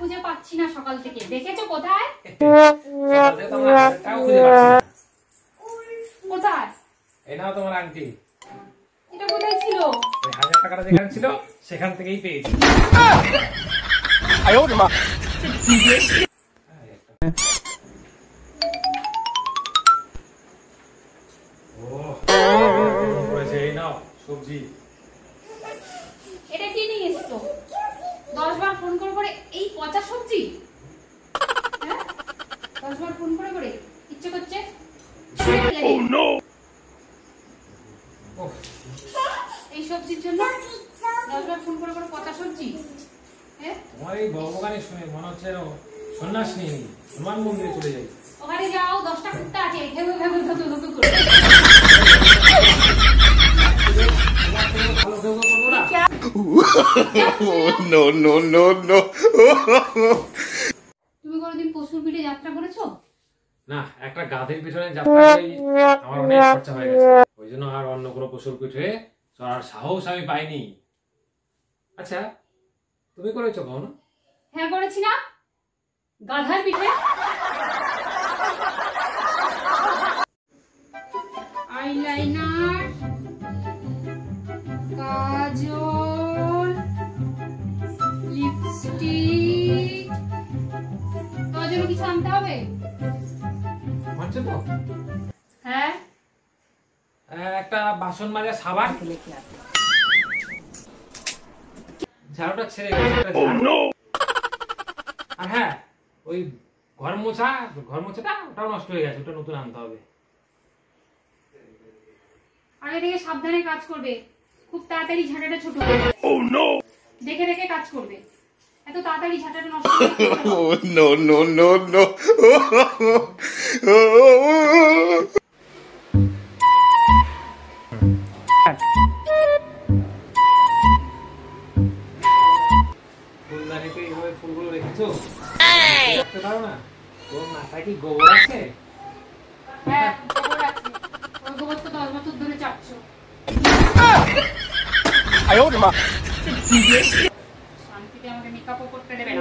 খুঁজে পাচ্ছি না সকাল থেকে। দেখেছো কোথায়? কোথায়? এই নাও তোমার আংটি। এটা কোথায় ছিল? ওই 1000 টাকাটা যেখানে ছিল সেখান থেকেই পেয়েছি। এই নাও সবজি। এটা কি নিয়ে এসছো? 10 বার ফোন করে এই পচা সবজি? হ্যাঁ, 10 বার ফোন করে ইচ্ছে করছে। Oh no! এই সবজির জন্য 10 বার ফোন করে পচা সবজি? হ্যাঁ, তোমার এই বকবকানি শুনে মনে হচ্ছে সন্ন্যাস নিয়ে নি হনুমান মন্দিরে চলে যাই। ওখানে যাও, 10টা কুত্তা আছে, ঘেউ ঘেউ ধুধু করে। ভালো কেউ করবো না। No, no, no, no. তুমি কোনোদিন পশুর পিঠে যাত্রা করেছো? না, একটা গাধীর পিছনে যাত্রা করেই আমার অনেক খরচা হয়ে গেছে। ওই জন্য আর অন্য কোনো পশুর পিঠে চড়ার সাহস আমি পাইনি। আচ্ছা, তুমি করেছো কখনো? হ্যাঁ, করেছি না, গাধার পিঠে। আইলাইনার, কাজল, লিপস্টিক, তোমার জন্য কিছু আনতে হবে? মানছো তো? হ্যাঁ, একটা বাসন মাজা সাবান, ঝাড়ুটা ছেড়ে গেছে একটা ঝাড়ু। আর হ্যাঁ, ওই ঘর মোছাটা ওটাও নষ্ট হয়ে গেছে, ওটা নতুন আনতে হবে। আর এদিকে সাবধানে কাজ করবে, খুব তাড়াতাড়ি ঝাঁটাটা ছোট হয়ে যাবে। Oh no! দেখে দেখে কাজ করবে, এত তাড়াতাড়ি ঝাঁটাটা নষ্ট হয়ে যাবে। Oh, no, no, no, no. ফুলদানিতে এইভাবে ফুলগুলো রেখেছো? রাখতে পারো না? তোর মাথায় কি গোবর আছে? হ্যাঁ, গোবর আছে। ওই গোবর তো 10 বছর ধরে চাপছো। শান্তিতে আমাকে মেকআপও করতে দেবে না।